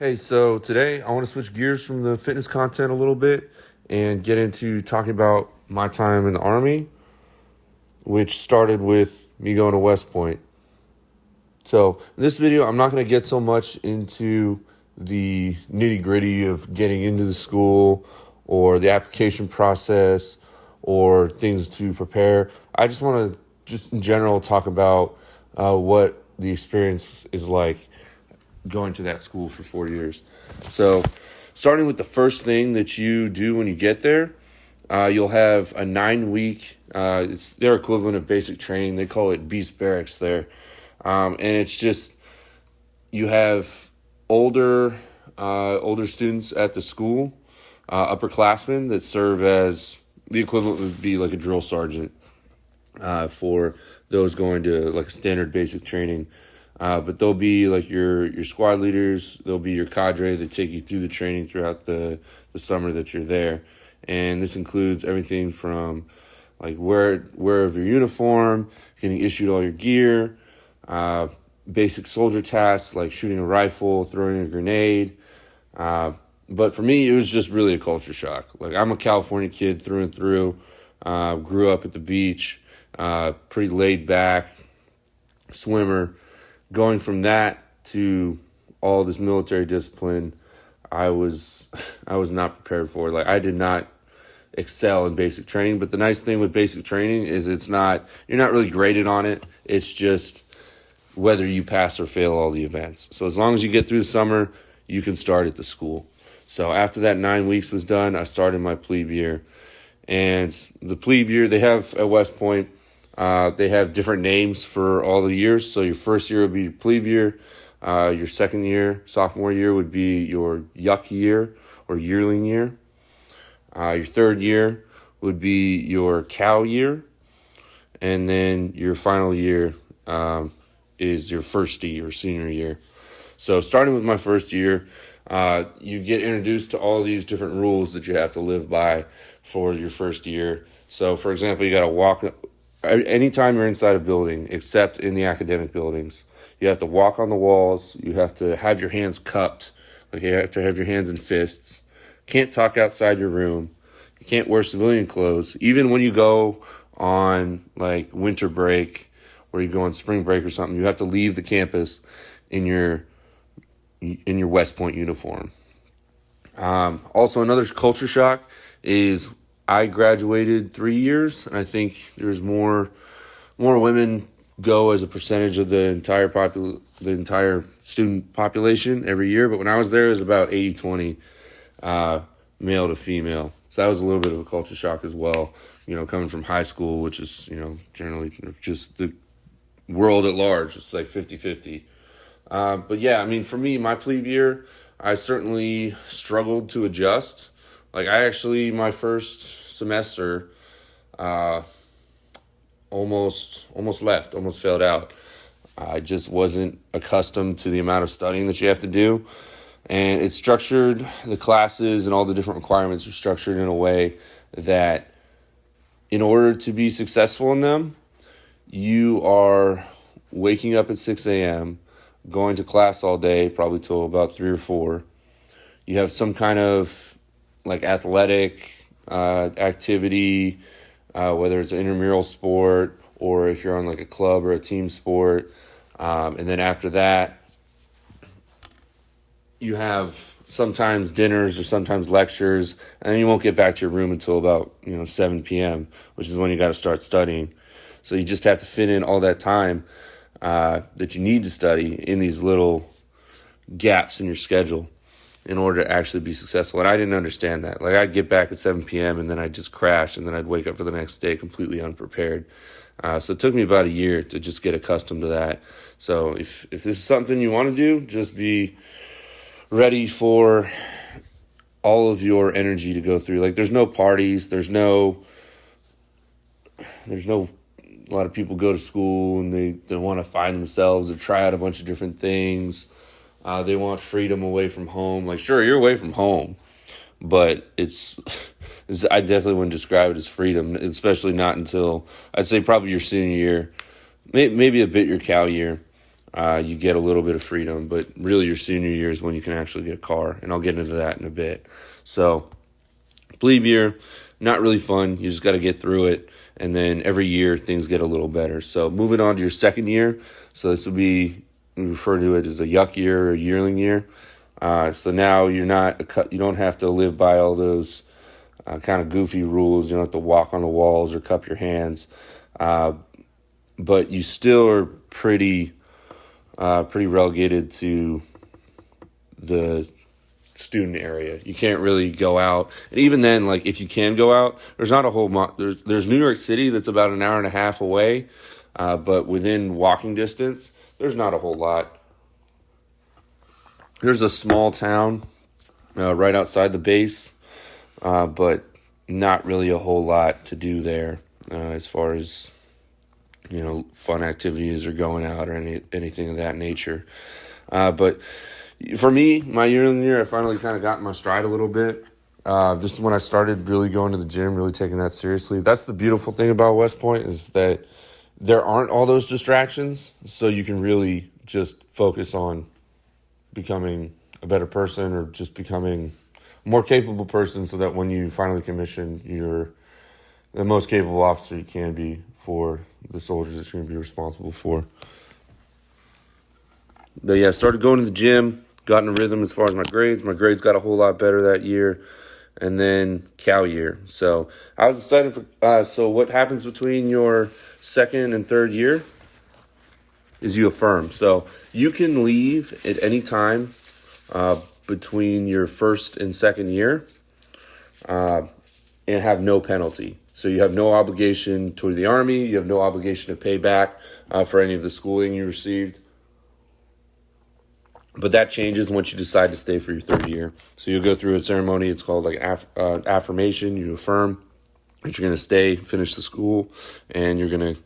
Hey, so today I want to switch gears from the fitness content a little bit and get into talking about my time in the Army, which started with me going to West Point. So, in this video, I'm not going to get so much into the nitty gritty of getting into the school or the application process or things to prepare. I just want to, just in general, talk about what the experience is like going to that school for 4 years. So, starting with the first thing that you do when you get there, you'll have a 9 week, it's their equivalent of basic training. They call it Beast Barracks there. And it's just, you have older students at the school, upperclassmen that serve as the equivalent would be like a drill sergeant for those going to like a standard basic training. But they'll be like your squad leaders. They'll be your cadre that take you through the training throughout the summer that you're there. And this includes everything from like wear of your uniform, getting issued all your gear, basic soldier tasks like shooting a rifle, throwing a grenade. But for me, it was just really a culture shock. Like, I'm a California kid through and through. Grew up at the beach, pretty laid back, swimmer. Going from that to all this military discipline, I was not prepared for. Like, I did not excel in basic training. But the nice thing with basic training is you're not really graded on it. It's just whether you pass or fail all the events. So as long as you get through the summer, you can start at the school. So after that 9 weeks was done, I started my plebe year. And the plebe year they have at West Point, they have different names for all the years. So your first year would be your plebe year. Your second year, sophomore year, would be your yuck year or yearling year. Your third year would be your cow year. And then your final year is your firstie or senior year. So starting with my first year, you get introduced to all these different rules that you have to live by for your first year. So, for example, you got to walk anytime you're inside a building, except in the academic buildings. You have to walk on the walls. You have to have your hands cupped, like you have to have your hands in fists. Can't talk outside your room. You can't wear civilian clothes. Even when you go on like winter break, or you go on spring break or something, you have to leave the campus in your West Point uniform. Also, another culture shock is I graduated 3 years, and I think there's more women go as a percentage of the entire student population every year. But when I was there, it was about 80-20 male to female. So that was a little bit of a culture shock as well. Coming from high school, which is generally just the world at large, it's like 50-50. But yeah, I mean, for me, my plebe year, I certainly struggled to adjust. Like, my first semester, almost left, almost failed out. I just wasn't accustomed to the amount of studying that you have to do. And it's structured, the classes and all the different requirements are structured in a way that in order to be successful in them, you are waking up at 6 a.m., going to class all day, probably till about 3 or 4. You have some kind of like athletic activity, whether it's an intramural sport or if you're on like a club or a team sport. And then after that, you have sometimes dinners or sometimes lectures, and then you won't get back to your room until about 7 p.m., which is when you got to start studying. So you just have to fit in all that time that you need to study in these little gaps in your schedule in order to actually be successful. And I didn't understand that. Like, I'd get back at 7 p.m. and then I'd just crash, and then I'd wake up for the next day completely unprepared. So it took me about a year to just get accustomed to that. So if this is something you want to do, just be ready for all of your energy to go through. Like, there's no parties, there's no a lot of people go to school and they want to find themselves or try out a bunch of different things. They want freedom away from home. Like, sure, you're away from home, but I definitely wouldn't describe it as freedom, especially not until, I'd say, probably your senior year, maybe a bit your cow year. you get a little bit of freedom, but really your senior year is when you can actually get a car, and I'll get into that in a bit. So plebe year, not really fun. You just got to get through it, and then every year things get a little better. So moving on to your second year, so this will be, we refer to it as a yuck year or a yearling year. So now you don't have to live by all those kind of goofy rules. You don't have to walk on the walls or cup your hands, but you still are pretty relegated to the student area. You can't really go out, and even then, like if you can go out, there's not a whole there's New York City that's about an hour and a half away, but within walking distance, there's not a whole lot. There's a small town right outside the base, but not really a whole lot to do there as far as fun activities or going out or anything of that nature. But for me, my yearling year, I finally kind of got in my stride a little bit. This is when I started really going to the gym, really taking that seriously. That's the beautiful thing about West Point, is that there aren't all those distractions, so you can really just focus on becoming a better person or just becoming a more capable person, so that when you finally commission, you're the most capable officer you can be for the soldiers that you're going to be responsible for. But yeah, I started going to the gym, got in a rhythm as far as my grades. My grades got a whole lot better that year. And then Cal year. So I was excited for, so what happens between your second and third year is you affirm. So you can leave at any time between your first and second year and have no penalty. So you have no obligation to the Army. You have no obligation to pay back for any of the schooling you received. But that changes once you decide to stay for your third year. So you'll go through a ceremony. It's called like affirmation. You affirm that you're going to stay, finish the school, and you're going to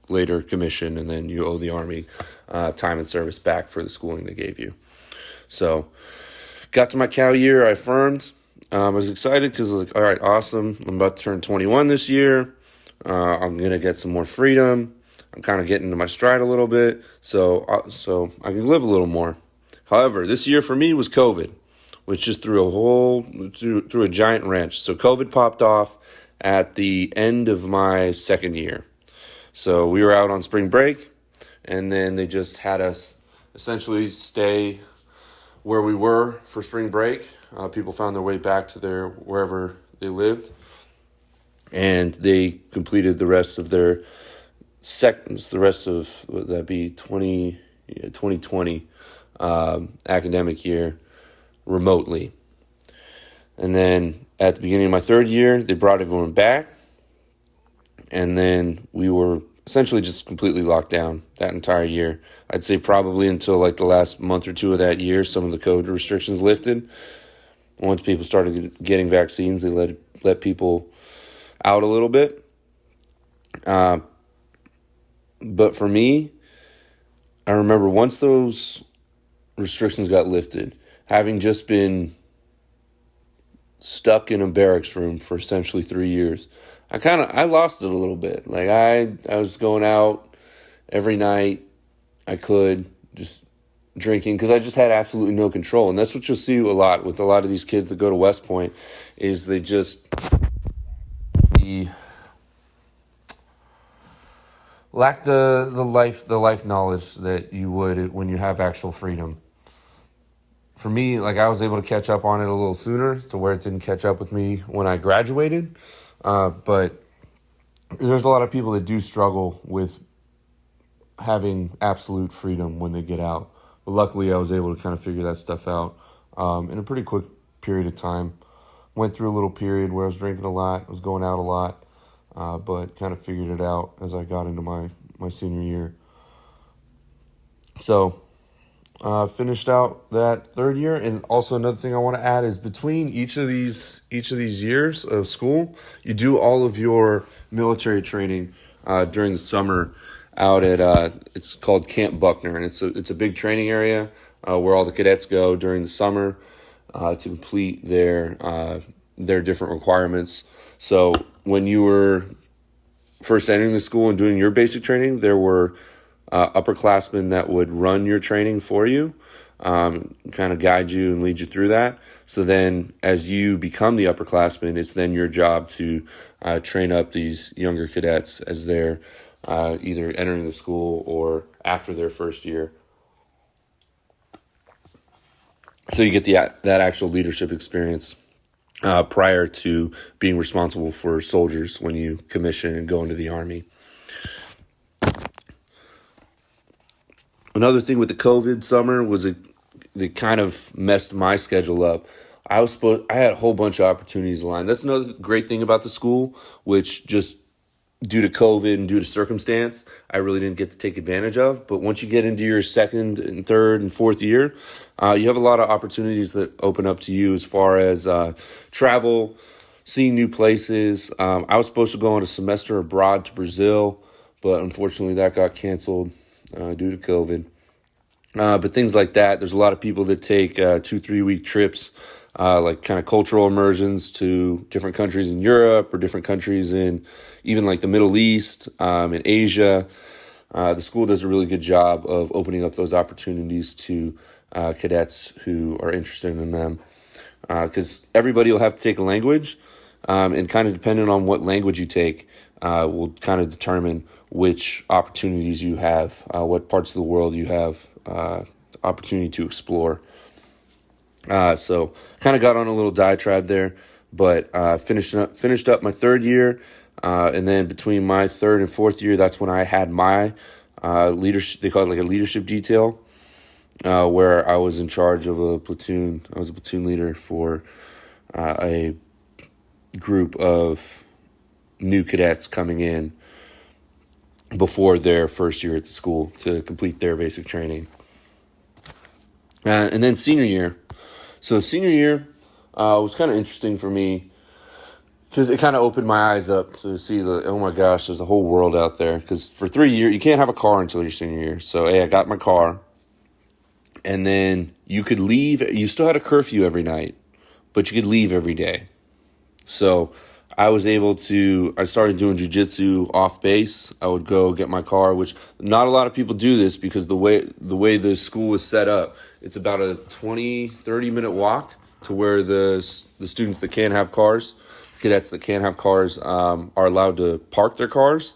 later commission, and then you owe the Army time and service back for the schooling they gave you. So got to my Cal year. I affirmed. I was excited because I was like, all right, awesome. I'm about to turn 21 this year. I'm going to get some more freedom. I'm kind of getting into my stride a little bit, so I can live a little more. However, this year for me was COVID, which just threw a giant wrench. So COVID popped off at the end of my second year. So we were out on spring break, and then they just had us essentially stay where we were for spring break. People found their way back to wherever they lived, and they completed the rest of their would that be 2020 academic year remotely. And then at the beginning of my third year, they brought everyone back, and then we were essentially just completely locked down that entire year. I'd say probably until like the last month or two of that year, some of the COVID restrictions lifted. Once people started getting vaccines, they let people out a little bit. But for me, I remember once those restrictions got lifted, having just been stuck in a barracks room for essentially 3 years, I lost it a little bit. Like I was going out every night I could, just drinking, because I just had absolutely no control. And that's what you'll see a lot with a lot of these kids that go to West Point, is they just lack the life knowledge that you would when you have actual freedom. For me, like I was able to catch up on it a little sooner, to where it didn't catch up with me when I graduated. But there's a lot of people that do struggle with having absolute freedom when they get out. But luckily, I was able to kind of figure that stuff out in a pretty quick period of time. Went through a little period where I was drinking a lot, was going out a lot, but kind of figured it out as I got into my senior year. So finished out that third year. And also another thing I want to add is, between each of these years of school, you do all of your military training during the summer out at it's called Camp Buckner, and it's a big training area where all the cadets go during the summer to complete their different requirements. So when you were first entering the school and doing your basic training, there were upperclassmen that would run your training for you, kind of guide you and lead you through that. So then as you become the upperclassman, it's then your job to train up these younger cadets as they're either entering the school or after their first year. So you get that actual leadership experience prior to being responsible for soldiers when you commission and go into the Army. Another thing with the COVID summer was it kind of messed my schedule up. I had a whole bunch of opportunities aligned. That's another great thing about the school, which just due to COVID and due to circumstance, I really didn't get to take advantage of. But once you get into your second and third and fourth year, you have a lot of opportunities that open up to you as far as travel, seeing new places. I was supposed to go on a semester abroad to Brazil, but unfortunately that got canceled due to COVID. But things like that, there's a lot of people that take 2-3 week trips, like kind of cultural immersions to different countries in Europe or different countries in even like the Middle East, in Asia. The school does a really good job of opening up those opportunities to cadets who are interested in them. Because everybody will have to take a language, and kind of depending on what language you take, will kind of determine which opportunities you have, what parts of the world you have opportunity to explore. So kind of got on a little diatribe there, but finished up my third year, and then between my third and fourth year, that's when I had my leadership. They call it like a leadership detail, where I was in charge of a platoon. I was a platoon leader for a group of new cadets coming in before their first year at the school to complete their basic training. And then senior year. So senior year was kind of interesting for me because it kind of opened my eyes up to see oh my gosh, there's a whole world out there. Because for 3 years, you can't have a car until your senior year. So, hey, I got my car. And then you could leave. You still had a curfew every night, but you could leave every day. So I started doing jiu-jitsu off base. I would go get my car, which not a lot of people do this because the way the school is set up, it's about a 20-30 minute walk to where the students that can't have cars, cadets that can't have cars, are allowed to park their cars.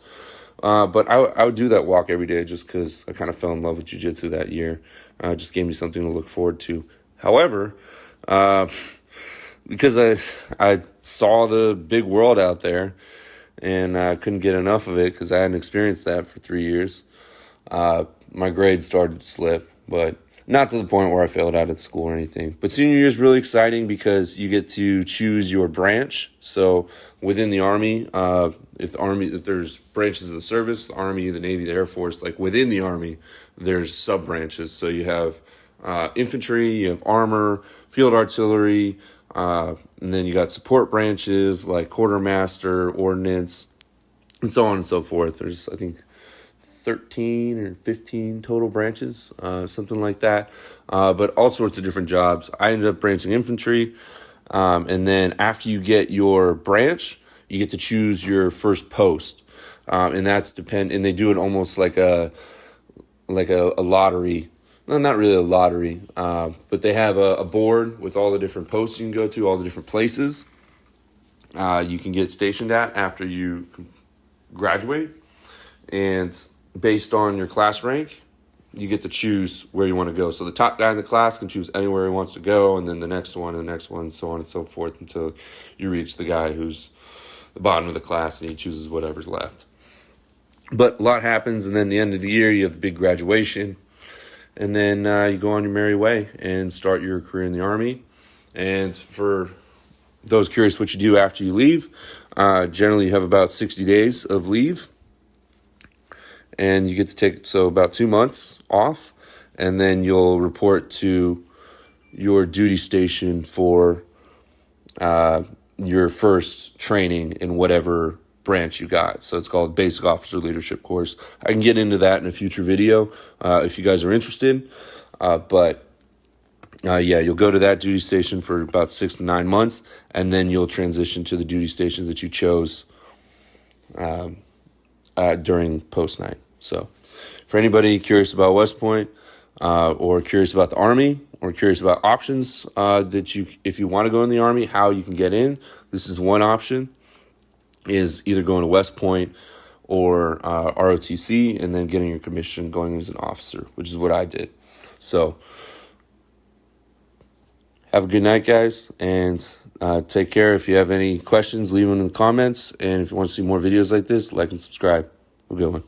But I would do that walk every day just because I kind of fell in love with jiu-jitsu that year. It just gave me something to look forward to. However, because I saw the big world out there and I couldn't get enough of it because I hadn't experienced that for 3 years, my grades started to slip, but not to the point where I failed out at school or anything. But senior year is really exciting because you get to choose your branch. So within the Army, if there's branches of the service, the Army, the Navy, the Air Force, like within the Army, there's sub-branches. So you have infantry, you have armor, field artillery, and then you got support branches like quartermaster, ordnance, and so on and so forth. There's, I think, 13 or 15 total branches, something like that, but all sorts of different jobs. I ended up branching infantry, and then after you get your branch, you get to choose your first post, and and they do it almost like a lottery. No, not really a lottery, but they have a board with all the different posts you can go to, all the different places you can get stationed at after you graduate, and based on your class rank, you get to choose where you want to go. So the top guy in the class can choose anywhere he wants to go, and then the next one, and the next one, so on and so forth, until you reach the guy who's the bottom of the class, and he chooses whatever's left. But a lot happens, and then the end of the year, you have the big graduation, and then you go on your merry way and start your career in the Army. And for those curious what you do after you leave, generally you have about 60 days of leave. And you get to take about 2 months off, and then you'll report to your duty station for your first training in whatever branch you got. So it's called Basic Officer Leadership Course. I can get into that in a future video if you guys are interested. But you'll go to that duty station for about 6 to 9 months, and then you'll transition to the duty station that you chose during post night. So for anybody curious about West Point, or curious about the Army, or curious about options if you want to go in the Army, how you can get in, this is one option, is either going to West Point or ROTC and then getting your commission going as an officer, which is what I did. So have a good night, guys, and take care. If you have any questions, leave them in the comments. And if you want to see more videos like this, like and subscribe. Have a good one.